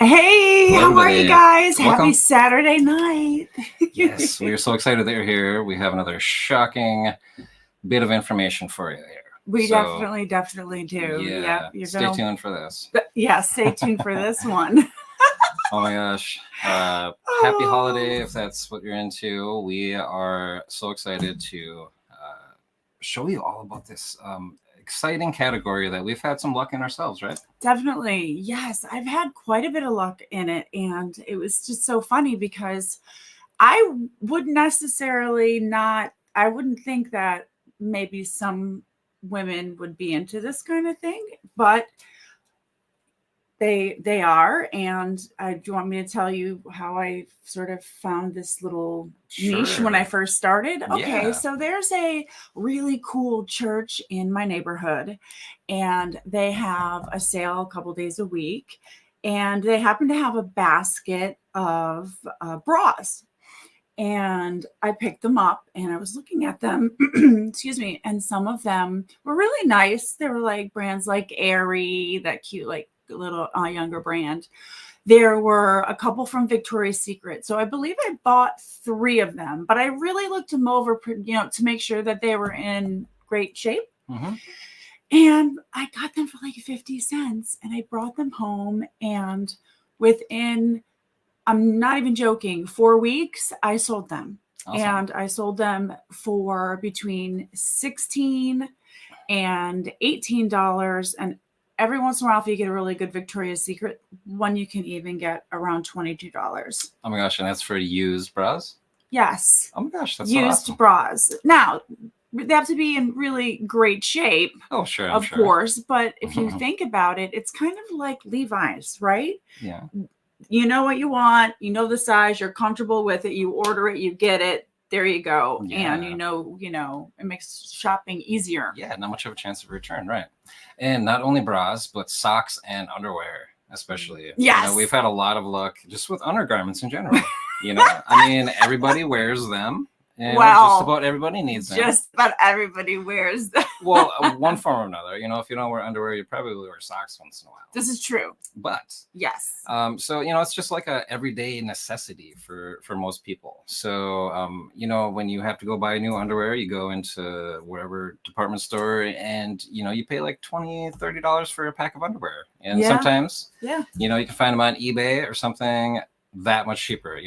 Hey, Hello, how are you everybody. guys? Happy Welcome. Saturday night. Yes, we are so excited that you're here. We have another shocking bit of information for you here. We So, definitely do. yeah, Yep, you're stay gonna. tuned for this. Yeah, stay tuned for this one. Oh my gosh. Happy holiday if that's what you're into. We are so excited to show you all about this exciting category that we've had some luck in ourselves, right? Definitely. Yes, I've had quite a bit of luck in it. And it was just so funny because I wouldn't necessarily I wouldn't think that maybe some women would be into this kind of thing, but they are. And do you want me to tell you how I sort of found this little niche when I first started? Okay, Yeah. so there's a really cool church in my neighborhood, and they have a sale a couple days a week, and they happen to have a basket of bras. And I picked them up and I was looking at them, excuse me, and some of them were really nice. They were like brands like Aerie, that cute, like little younger brand. There were a couple from Victoria's Secret. So I believe I bought 3 of them, but I really looked them over, to make sure that they were in great shape. Mm-hmm. And I got them for like 50 cents and I brought them home. And within, I'm not even joking, 4 weeks, I sold them. Awesome. And I sold them for between $16 and $18. And every once in a while, if you get a really good Victoria's Secret one, you can even get around $22. Oh my gosh, and that's for used bras? Yes. Oh my gosh, that's used so awesome. bras. Now, they have to be in really great shape. Oh, sure. Of course. But if you think about it, it's kind of like Levi's, right? Yeah. You know what you want, you know the size, you're comfortable with it, you order it, you get it, there you go. Yeah. And it makes shopping easier. Yeah, not much of a chance of return, right? And not only bras, but socks and underwear, especially. Yes. We've had a lot of luck just with undergarments in general. I mean, everybody wears them. And just about everybody needs them. Just about everybody wears them. Well, one form or another. If you don't wear underwear, you probably wear socks once in a while. This is true. But yes. So it's just like a everyday necessity for most people. So when you have to go buy new underwear, you go into wherever department store and you pay like $20-$30 for a pack of underwear. And sometimes you can find them on eBay or something that much cheaper.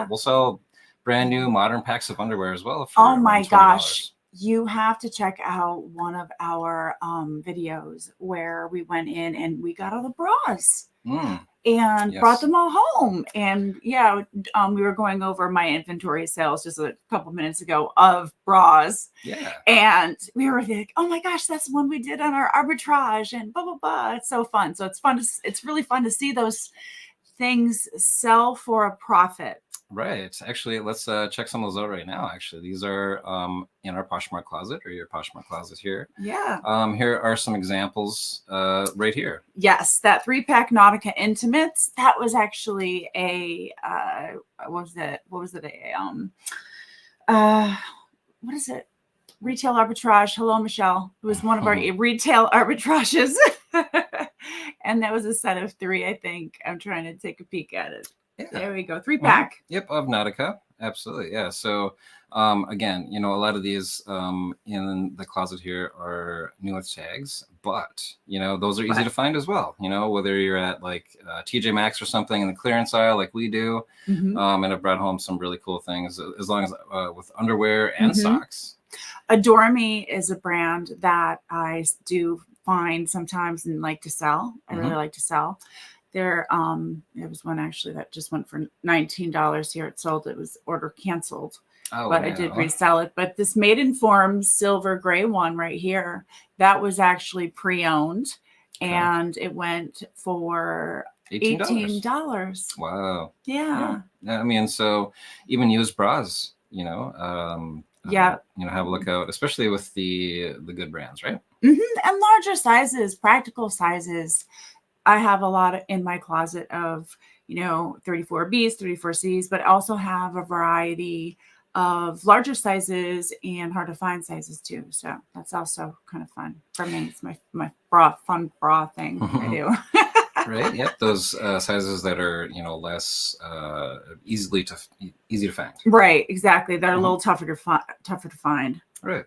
We'll sell brand new modern packs of underwear as well. Oh my gosh. You have to check out one of our videos where we went in and we got all the bras and brought them all home. And we were going over my inventory sales just a couple minutes ago of bras. Yeah. And we were like, oh my gosh, that's the one we did on our arbitrage and blah, blah, blah. It's so fun. So it's really fun to see those things sell for a profit. Right. Actually, let's check some of those out right now. Actually, these are in our Poshmark closet, or your Poshmark closet here. Yeah. Here are some examples right here. Yes, that 3-pack Nautica Intimates. That was actually a what was it? What is it? Retail arbitrage. Hello, Michelle. It was one of our retail arbitrages, and that was a set of 3. I think I'm trying to take a peek at it. Yeah. There we go. 3-pack. Yep, of Nautica. Absolutely. Yeah. So again, a lot of these in the closet here are new with tags, but those are easy to find as well. Whether you're at like TJ Maxx or something in the clearance aisle like we do, and I've brought home some really cool things as long as with underwear and socks. Adore Me is a brand that I do find sometimes and like to sell. I really like to sell. There was one actually that just went for $19 here. It sold. It was order canceled, but I did resell it. But this Maidenform silver gray one right here, that was actually pre-owned, and it went for $18. Wow. Yeah. I mean, so even used bras, have a look out, especially with the good brands, right? And larger sizes, practical sizes. I have a lot in my closet of, 34Bs, 34Cs, but also have a variety of larger sizes and hard to find sizes too. So that's also kind of fun for me. It's my fun bra thing I do. Right? Yep, those sizes that are less easy to find. Right, exactly. They're a Mhm. little tougher to find. Right.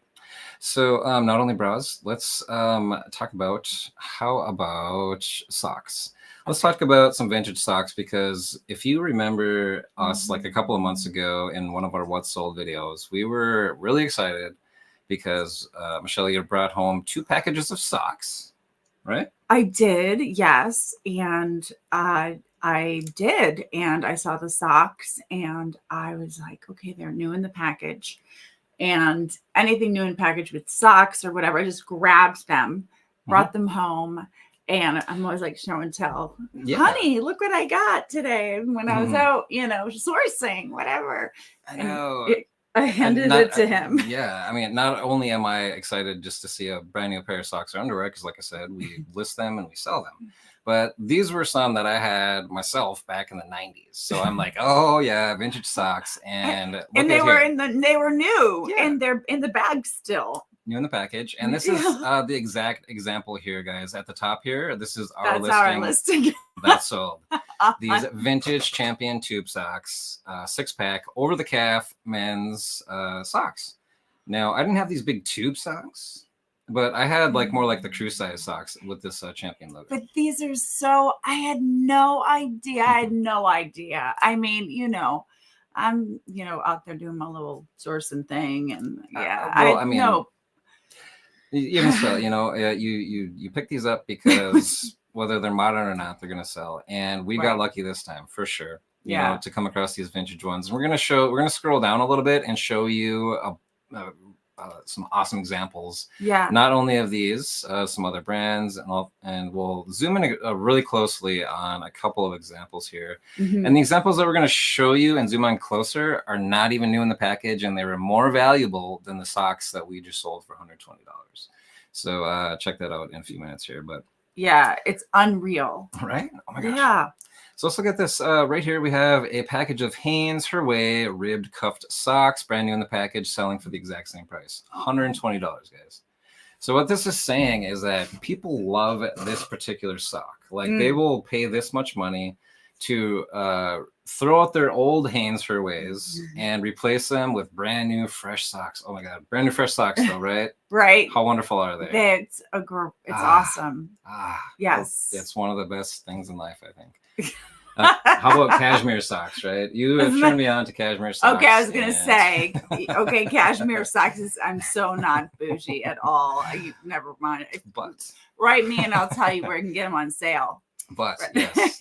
So not only bras, let's talk about how about socks. Let's talk about some vintage socks because if you remember us like a couple of months ago in one of our What Sold videos, we were really excited because Michelle, you brought home 2 packages of socks, right? I did, yes, and I did, and I saw the socks, and I was like, okay, they're new in the package, and anything new in package with socks or whatever, I just grabbed them, brought them home, and I'm always like show and tell. Yeah. Honey, look what I got today. And when I was out, sourcing, whatever. I And know. I handed it to him. Yeah, I mean, not only am I excited just to see a brand new pair of socks or underwear, because like I said, we list them and we sell them, but these were some that I had myself back in the 90s. So I'm like, oh yeah, vintage socks. And they were they were new, Yeah. and they're in the bag still. New in the package. And this is the exact example here, guys. At the top here, this is our That's listing. our listing. That's sold. These vintage Champion tube socks, 6-pack, over the calf men's socks. Now, I didn't have these big tube socks, but I had like more like the crew size socks with this Champion logo. But these are I had no idea. I mean, I'm, out there doing my little sourcing thing, and I mean, no. Even so, you pick these up because whether they're modern or not, they're going to sell. And we got lucky this time for sure. You know, to come across these vintage ones. And we're going to scroll down a little bit and show you some awesome examples. Yeah. Not only of these, some other brands, and we'll zoom in really closely on a couple of examples here. Mm-hmm. And the examples that we're going to show you and zoom on closer are not even new in the package, and they were more valuable than the socks that we just sold for $120. So check that out in a few minutes here. But yeah, it's unreal. Right? Oh my gosh. Yeah. So let's look at this. Right here we have a package of Hanes Her Way ribbed cuffed socks, brand new in the package, selling for the exact same price, $120, guys. So what this is saying is that people love this particular sock. Like they will pay this much money to throw out their old Hanes Her Ways and replace them with brand new fresh socks. Oh my God, brand new fresh socks though, right? Right. How wonderful are they? It's awesome. Yes. It's one of the best things in life, I think. How about cashmere socks, right? You have turned me on to cashmere socks. Okay, I was gonna say, okay, cashmere socks I'm so not bougie at all. Never mind. But write me and I'll tell you where I can get them on sale. But yes,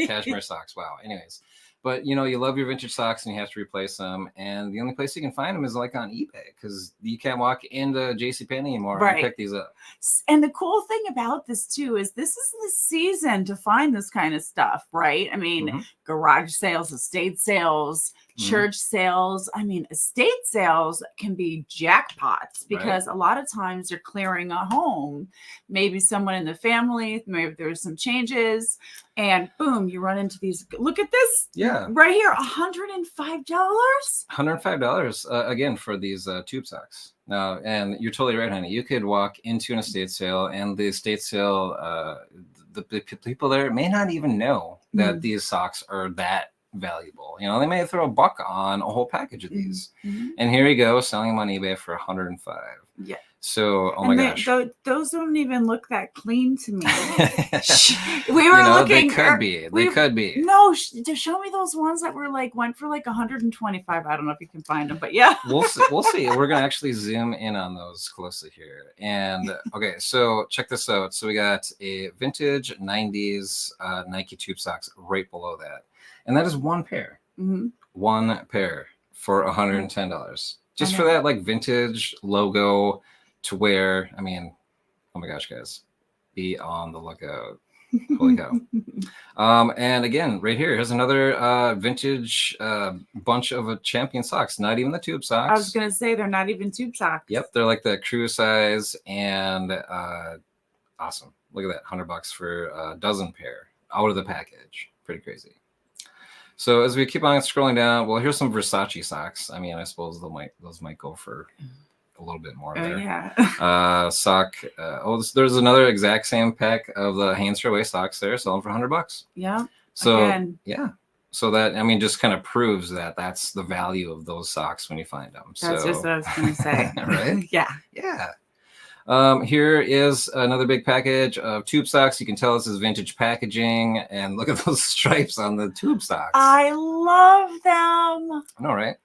cashmere socks. Wow. Anyways, but you love your vintage socks and you have to replace them, and the only place you can find them is like on eBay because you can't walk into JCPenney anymore and pick these up. And the cool thing about this too is this is the season to find this kind of stuff, right? I mean, garage sales, estate sales, church sales. I mean, estate sales can be jackpots because a lot of times they're clearing a home. Maybe someone in the family, maybe there's some changes, and boom, you run into these. Look at this. Yeah. Right here, $105. $105 again for these tube socks. Now, and you're totally right, honey. You could walk into an estate sale, and the estate sale, the people there may not even know that these socks are that valuable. They may throw $1 on a whole package of these. And here you go, selling them on eBay for $105. Yeah. So, oh my gosh. Those don't even look that clean to me. We were looking. They could be. No, show me those ones that went for like 125. I don't know if you can find them, but yeah. We'll see. We're going to actually zoom in on those closely here. And okay, so check this out. So we got a vintage 90s Nike tube socks right below that. And that is one pair. One pair for $110. Just for that vintage logo to wear. I mean, oh my gosh, guys, be on the lookout. Holy cow. And again, right here's another vintage bunch of Champion socks, not even the tube socks. I was going to say they're not even tube socks. Yep, they're like the crew size, and awesome. Look at that, $100 for a dozen pair out of the package. Pretty crazy. So as we keep on scrolling down, well, here's some Versace socks. I mean, I suppose those might go for a little bit more Oh, there. yeah. Sock. There's another exact same pack of the hands away socks there, selling for $100. Yeah. So Again. yeah. So that, I mean, just kind of proves that that's the value of those socks when you find them. That's so, just what I was going to say. Right? Yeah. Yeah. Here is another big package of tube socks. You can tell this is vintage packaging, and look at those stripes on the tube socks. I love them. I know, right?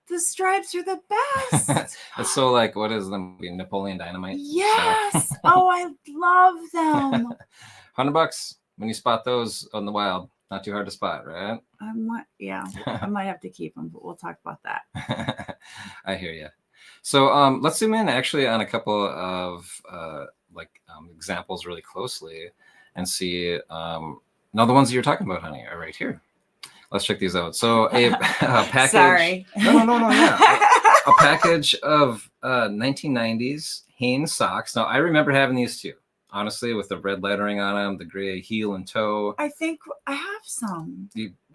The stripes are the best. It's so like, what is the movie? Napoleon Dynamite? Yes. Oh, I love them. $100 when you spot those on the wild. Not too hard to spot, right? I might have to keep them, but we'll talk about that. I hear you. So let's zoom in actually on a couple of examples really closely and see. Now the ones that you're talking about, honey, are right here. Let's check these out. So a package. Sorry. No. Yeah, a package of 1990s Hanes socks. Now I remember having these too. Honestly, with the red lettering on them, the gray heel and toe. I think I have some.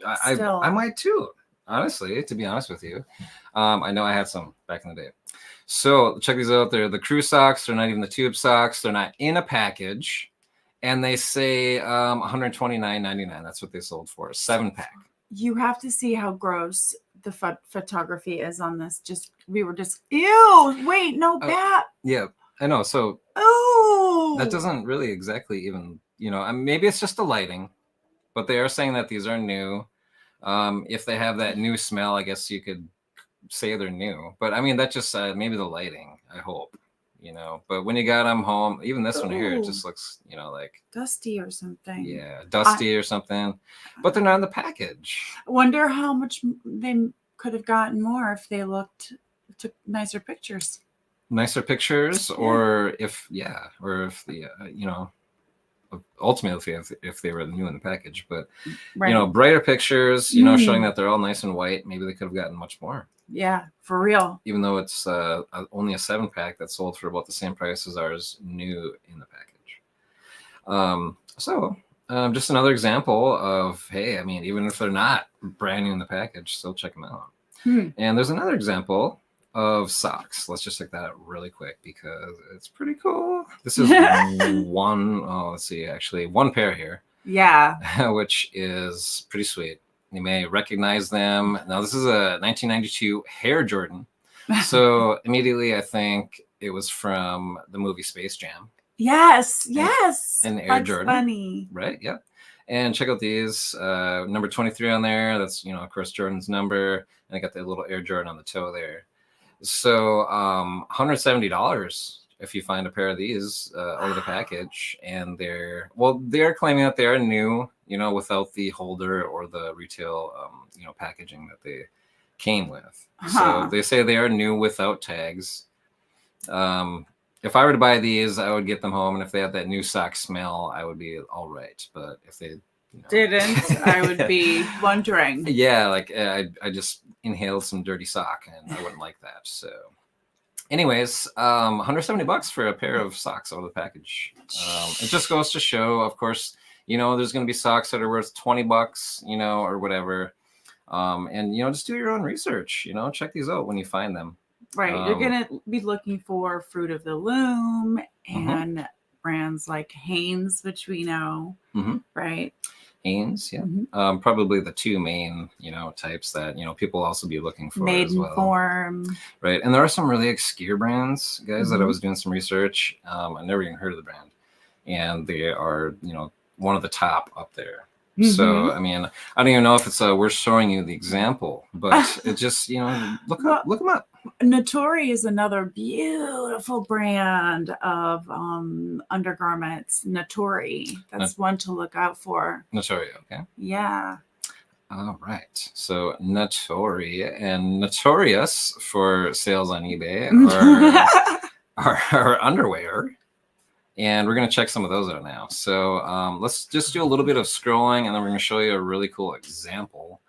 I might too. Honestly, to be honest with you, I know I had some back in the day. So check these out. They're the crew socks. They're not even the tube socks. They're not in a package, and they say $129.99. That's what they sold for, a 7-pack. You have to see how gross the photography is on this. We were just ew. Wait, no bat. Yeah, I know. So that doesn't really exactly even, maybe it's just the lighting, but they are saying that these are new. If they have that new smell, I guess you could say they're new. But I mean, that just maybe the lighting, I hope, But when you got them home, even this one here, it just looks, like dusty or something. Yeah, dusty or something. But they're not in the package. I wonder how much they could have gotten more if they took nicer pictures. Nicer pictures, or if the ultimately if they were new in the package, but right. Brighter pictures, showing that they're all nice and white. Maybe they could have gotten much more. Yeah, for real. Even though it's only a 7-pack that sold for about the same price as ours new in the package. Just another example of, hey, I mean, even if they're not brand new in the package, still check them out. And there's another example of socks. Let's just check that out really quick because it's pretty cool. This is one pair here. Yeah. Which is pretty sweet. You may recognize them. Now, this is a 1992 Hair Jordan. So immediately I think it was from the movie Space Jam. Yes. And Air Jordan. Funny. Right, yeah. And check out these. Number 23 on there. That's, of course, Jordan's number. And I got the little Air Jordan on the toe there. So $170 if you find a pair of these out of the package. And they're claiming that they are new, without the holder or the retail, packaging that they came with. So they say they are new without tags. If I were to buy these, I would get them home. And if they had that new sock smell, I would be all right. But if they didn't, I would be wondering. Yeah, like I just inhaled some dirty sock and I wouldn't like that. So anyways, $170 for a pair of socks out of the package. It just goes to show, of course, there's going to be socks that are worth $20, or whatever. And, just do your own research, check these out when you find them. Right. You're going to be looking for Fruit of the Loom and brands like Hanes, which we know, right? Hanes, yeah. Probably the two main, types that, people also be looking for as well. Form. Right. And there are some really obscure brands, guys, that I was doing some research. I never even heard of the brand. And they are, one of the top up there. So, I mean, I don't even know if it's we're showing you the example, but it just, look them up. Natori is another beautiful brand of undergarments. Natori. That's one to look out for. Natori, okay. Yeah. All right. So Natori and Notorious for sales on eBay are underwear. And we're going to check some of those out now. So let's just do a little bit of scrolling, and then we're going to show you a really cool example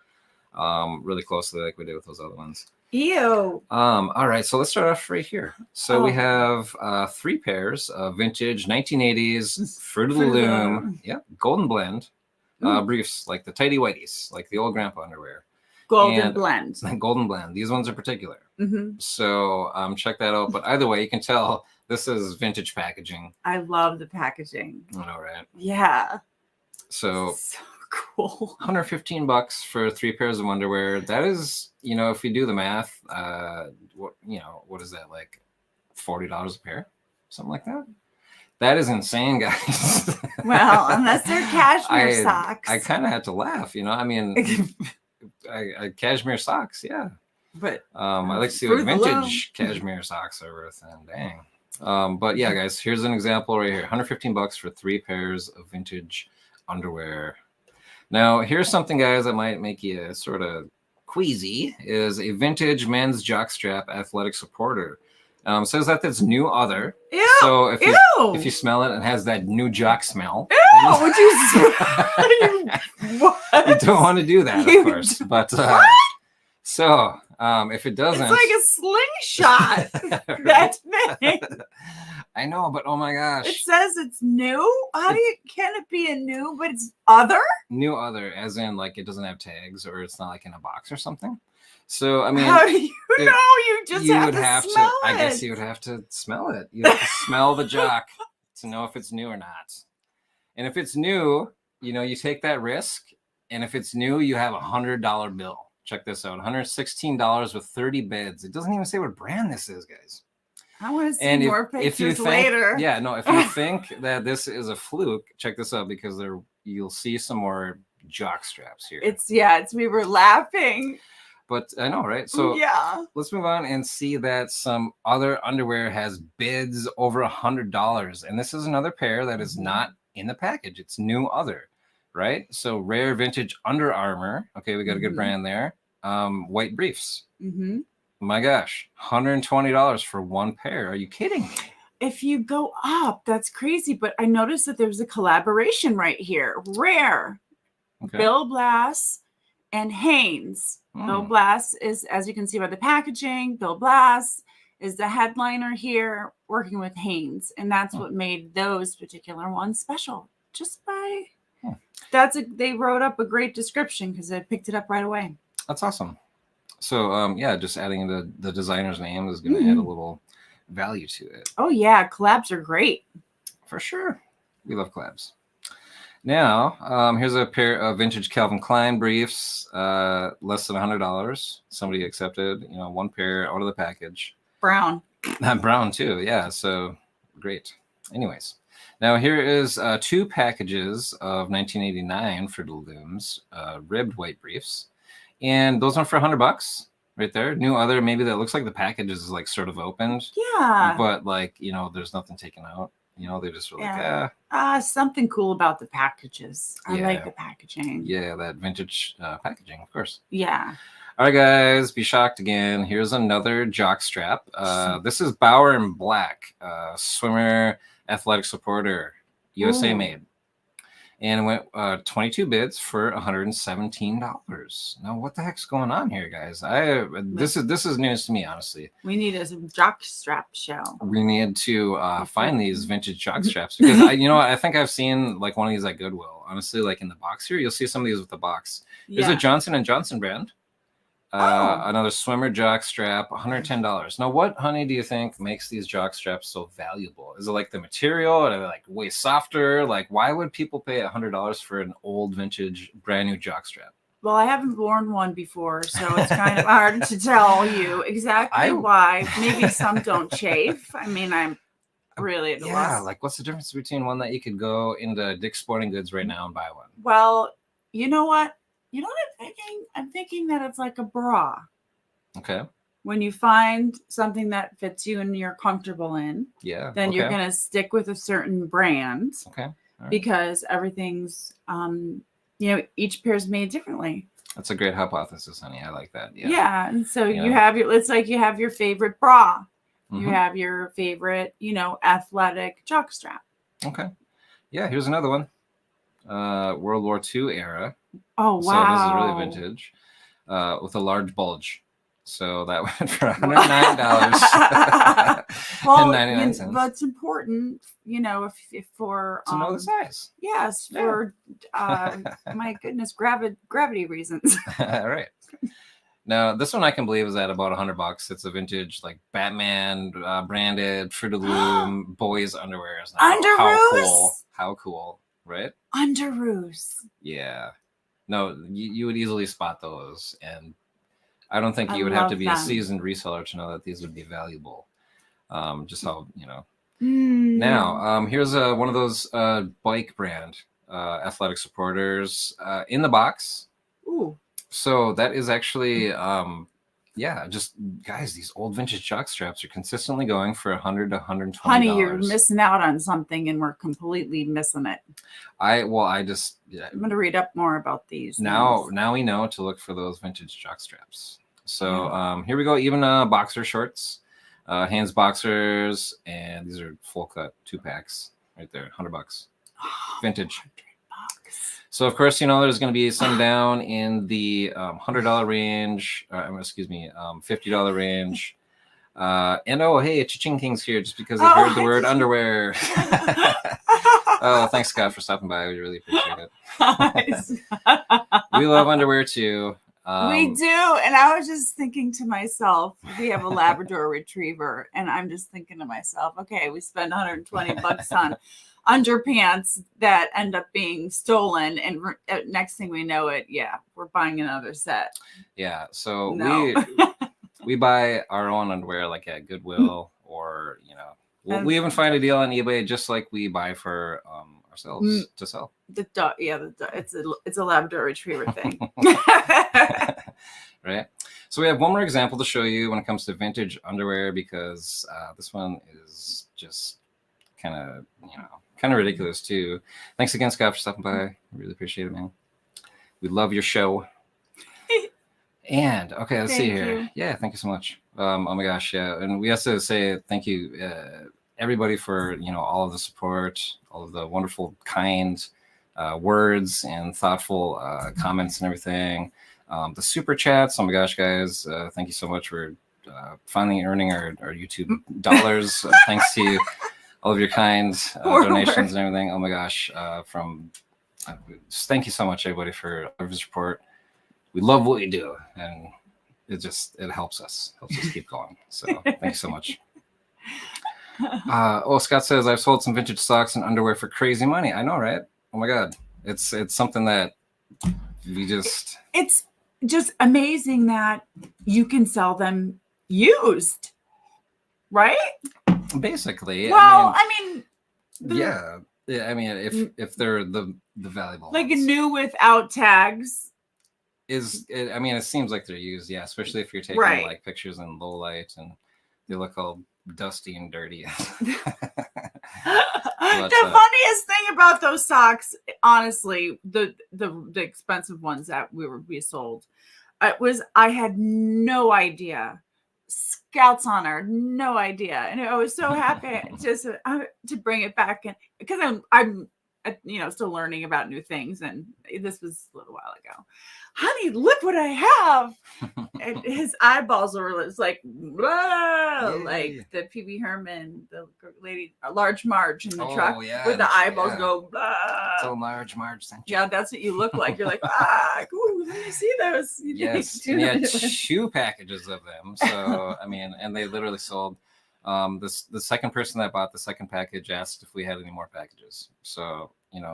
really closely like we did with those other ones. Ew. All right. So let's start off right here. So we have 3 pairs of vintage 1980s Fruit of the Loom. Yeah. Golden blend briefs, like the tighty whities, like the old grandpa underwear. Golden blend. Golden blend. These ones are particular. Mm-hmm. So check that out. But either way, you can tell this is vintage packaging. I love the packaging. I know, right? Yeah. So cool. $115 for 3 pairs of underwear. That is, if you do the math, what is that, like $40 a pair? Something like that. That is insane, guys. Well, unless they're cashmere socks. I kind of had to laugh, I mean, I cashmere socks, yeah. But I like to see what vintage cashmere socks are worth, and dang. But yeah, guys, here's an example right here. $115 for 3 pairs of vintage underwear. Now, here's something, guys, that might make you sort of queasy, is a vintage men's jockstrap athletic supporter. Says that's new other. Ew, so if you smell it, it has that new jock smell. Ew, would you what? You don't want to do that, of course. But so if it doesn't, it's like a slingshot. That thing. I know, but oh my gosh. It says it's new. Can it be a new, but it's other? New other, as in like it doesn't have tags or it's not like in a box or something. So I mean, how do you know? You just have to smell it. I guess you would have to smell it. You have to smell the jock to know if it's new or not. And if it's new, you take that risk. And if it's new, you have $100 bill. Check this out: $116 with 30 bids. It doesn't even say what brand this is, guys. I want to see more pictures later. Yeah, no. If you think that this is a fluke, check this out, because you'll see some more jock straps here. We were laughing. But I know, right? So yeah, let's move on and see that some other underwear has bids over $100. And this is another pair that is not in the package. It's new other, right? So rare vintage Under Armour. Okay, we got a good brand there. White briefs. Mm-hmm. My gosh, $120 for 1 pair. Are you kidding me? If you go up, that's crazy. But I noticed that there's a collaboration right here. Rare. Okay. Bill Blass and Hanes. Bill Blass is, as you can see by the packaging, Bill Blass is the headliner here working with Hanes. And that's what made those particular ones special. Just by, they wrote up a great description because I picked it up right away. That's awesome. So, just adding the designer's name is going to add a little value to it. Oh, yeah. Collabs are great. For sure. We love collabs. Now, here's a pair of vintage Calvin Klein briefs, less than $100. Somebody accepted, 1 pair out of the package. Brown. Brown, too. Yeah. So, great. Anyways. Now, here is 2 packages of 1989 Fruit of the Looms ribbed white briefs. And those are for $100 right there. New other, maybe that looks like the package is like sort of opened. Yeah. But like, there's nothing taken out. They just were like, something cool about the packages. I like the packaging. Yeah, that vintage packaging, of course. Yeah. All right, guys, be shocked again. Here's another jock strap. This is Bauer in Black, swimmer athletic supporter, USA made. And it went 22 bids for $117. Now, what the heck's going on here, guys? This is news to me, honestly. We need a jock strap show. We need to find these vintage jock straps because I think I've seen like one of these at Goodwill. Honestly, like in the box here, you'll see some of these with the box. There's a Johnson & Johnson brand. Another swimmer jock strap, $110. Now, what, honey, do you think makes these jock straps so valuable? Is it like the material? Are they like way softer? Like, why would people pay $100 for an old vintage brand new jock strap? Well, I haven't worn one before, so it's kind of hard to tell you exactly why. Maybe some don't chafe. I mean, I'm really at a loss. Like, what's the difference between one that you could go into Dick's Sporting Goods right now and buy one? Well, you know what? You know what I'm thinking? I'm thinking that it's like a bra. Okay. When you find something that fits you and you're comfortable in, then you're going to stick with a certain brand. Okay. Right. Because everything's, each pair is made differently. That's a great hypothesis, honey. I like that. Yeah. Yeah. And so you have it's like you have your favorite bra. You have your favorite, athletic jock strap. Okay. Yeah. Here's another one. World War II era. Oh, wow. So this is really vintage with a large bulge. So that went for $109 Well, and 99 cents. That's important, if for To know the size. Yes, Yeah. for my goodness, gravity reasons. All right. Now this one I can believe is at about $100. It's a vintage like Batman branded Fruit of the Loom boys underwear. How cool! How cool, right? Underoos. Yeah. No, you would easily spot those, and I don't think you would have to be a seasoned reseller to know that these would be valuable. Just how Now, here's one of those bike brand athletic supporters in the box. Ooh. So that is actually, just guys, these old vintage jock straps are consistently going for $100 to $120. Honey, you're missing out on something, and we're completely missing it. I'm going to read up more about these. Now we know to look for those vintage jock straps. So here we go. Even boxer shorts, Hanes boxers, and these are full cut 2-packs right there, $100, vintage. So of course, there's going to be some down in the $100 range. $50 range. And hey, Cha-Ching King's here just because I heard the word underwear. Oh, thanks, Scott, for stopping by. We really appreciate it. We love underwear too. We do. And I was just thinking to myself, we have a Labrador retriever, and I'm just thinking to myself, okay, we spend $120 on underpants that end up being stolen, and next thing we know we're buying another set. Yeah. So we buy our own underwear like at Goodwill, or we even find a deal on eBay, just like we buy for ourselves to sell. It's a Labrador retriever thing. Right. So we have one more example to show you when it comes to vintage underwear, because this one is just kind of ridiculous too. Thanks again, Scott, for stopping by. Really appreciate it, man. We love your show. And okay, let's see here. Yeah, thank you so much. Oh my gosh, yeah. And we have to say thank you everybody for all of the support, all of the wonderful kind words and thoughtful comments and everything. The super chats, oh my gosh, guys, thank you so much for finally earning our YouTube dollars. Thanks to all of your kind donations and everything. Oh my gosh, thank you so much, everybody, for your support. We love what we do, and it helps us keep going. So thank you so much. Scott says, I've sold some vintage socks and underwear for crazy money. I know, right? Oh my God. It's something that it's just amazing that you can sell them used, right? Basically. Well, if they're the valuable like ones. New without tags. It seems like they're used, yeah, especially if you're taking like pictures in low light and they look all dusty and dirty. The funniest thing about those socks, honestly, the expensive ones that we sold, I had no idea. Scouts honor, no idea, and I was so happy just to bring it back, and because I'm still learning about new things, and this was a little while ago. Honey, look what I have! And his eyeballs were like, whoa, like the PB Herman, the lady, Large Marge in the truck, with the eyeballs go, blah. So Large Marge, yeah, that's what you look like. You're like, ooh, let me see those. Yes, and he had 2 packages of them. So and they literally sold. The second person that bought the second package asked if we had any more packages. So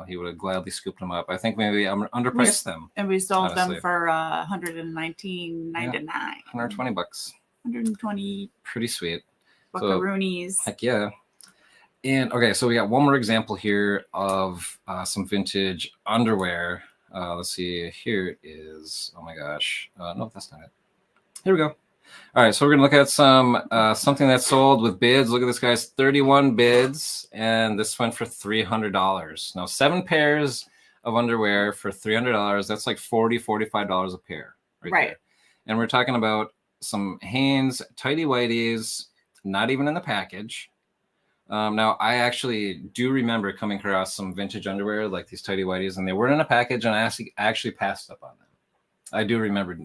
he would have gladly scooped them up. I think maybe I'm underpriced them, and we sold them for $119.99. $120. 120. Pretty sweet. Buckaroonies. So, heck yeah. And okay, so we got one more example here of some vintage underwear. Let's see. Here it is. Oh my gosh. No, that's not it. Here we go. All right, so we're gonna look at something that's sold with bids. Look at this, guys, 31 bids, and this went for $300. Now, 7 pairs of underwear for $300. That's like $45 a pair, right there. And we're talking about some Hanes tighty whities, not even in the package. Now, I actually do remember coming across some vintage underwear like these tighty whities, and they weren't in a package, and I actually passed up on them. I do remember,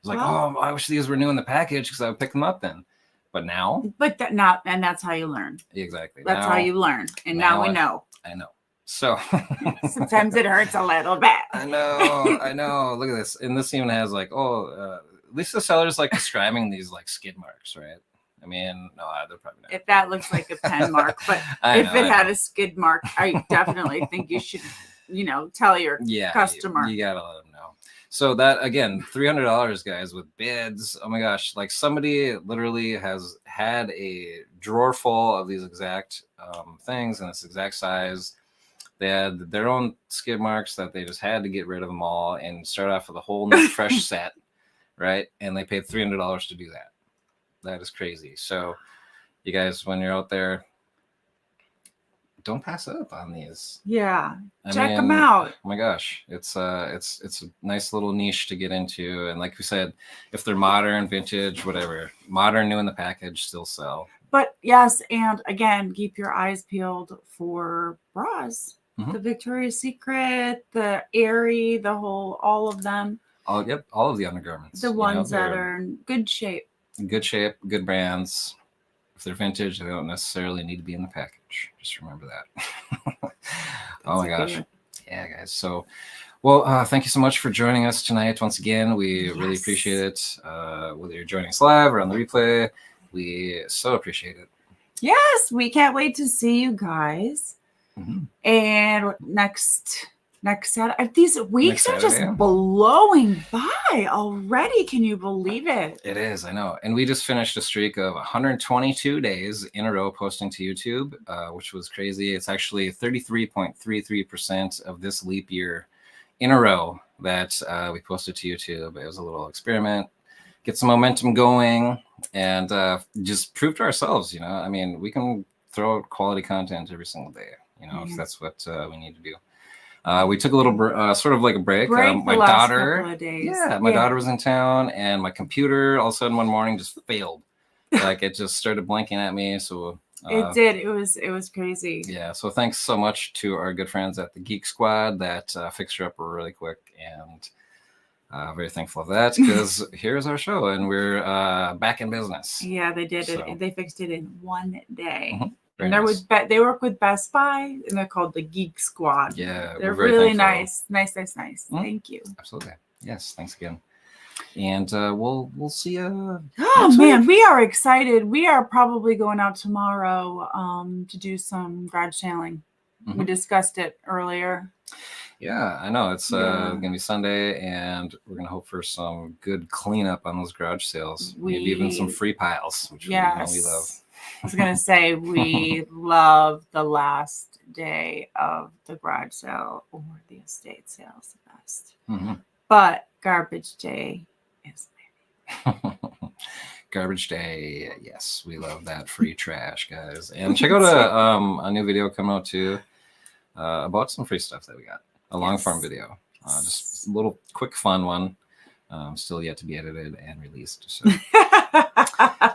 It's like, Well- oh, I wish these were new in the package because I would pick them up then. But now, But and that's how you learn. exactly. That's now, how you learn. And now we know. I know. So Sometimes it hurts a little bit. I know. Look at this. And this even has like, at least the seller's like describing these like skid marks, right? I mean, no, they're probably not. If that looks like a pen mark, but if it had a skid mark, I definitely think you should, tell your customer. You gotta let them know. So that again, $300, guys, with bids. Oh my gosh, like somebody literally has had a drawer full of these exact things in this exact size. They had their own skid marks that they just had to get rid of them all and start off with a whole new fresh set, right? And they paid $300 to do that. That is crazy. So you guys, when you're out there, don't pass up on these. Yeah. Check them out. Oh my gosh. It's a nice little niche to get into. And like we said, if they're modern, vintage, whatever, modern, new in the package, still sell. But yes, and again, keep your eyes peeled for bras. The Victoria's Secret, the Aerie, all of them. All of the undergarments. The ones that are in good shape. Good shape, good brands. If they're vintage, they don't necessarily need to be in the package. Just remember that. Oh my gosh. Yeah, guys. So, well, thank you so much for joining us tonight. Once again, we really appreciate it. Whether you're joining us live or on the replay, we so appreciate it. Yes, we can't wait to see you guys. And next Saturday, these weeks are just blowing by already. Can you believe it? It is, I know. And we just finished a streak of 122 days in a row posting to YouTube, which was crazy. It's actually 33.33% of this leap year in a row that we posted to YouTube. It was a little experiment, get some momentum going, and just prove to ourselves, I mean, we can throw out quality content every single day, if that's what we need to do. We took a little sort of like a break. My daughter, my daughter was in town, and my computer all of a sudden one morning just failed. Like it just started blinking at me. So it did. It was crazy. Yeah. So thanks so much to our good friends at the Geek Squad that fixed her up really quick, and very thankful of that because here's our show, and we're back in business. Yeah, they did it. They fixed it in one day. Very and nice. They work with Best Buy, and they're called the Geek Squad. Yeah, they're really nice. Nice. Thank you. Absolutely. Yes, thanks again. And we'll see you. Oh man, we are excited. We are probably going out tomorrow to do some garage sailing. We discussed it earlier. Yeah, I know. It's gonna be Sunday, and we're gonna hope for some good cleanup on those garage sales. Maybe even some free piles, which we love. I was gonna say we love the last day of the garage sale or the estate sales the best. But garbage day is maybe. Garbage day, yes, we love that free trash, guys. And check out a new video coming out too about some free stuff that we got. A long form video, just a little quick fun one. Still yet to be edited and released. So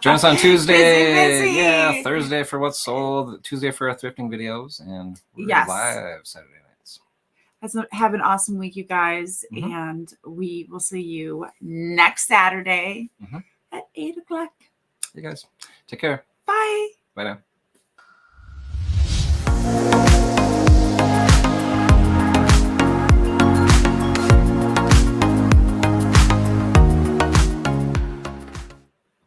join us on Tuesday. Busy. Yeah, Thursday for What's Sold, Tuesday for our thrifting videos, and we're live Saturday nights. Have an awesome week, you guys, and we will see you next Saturday at 8:00. You guys, take care. Bye. Bye now.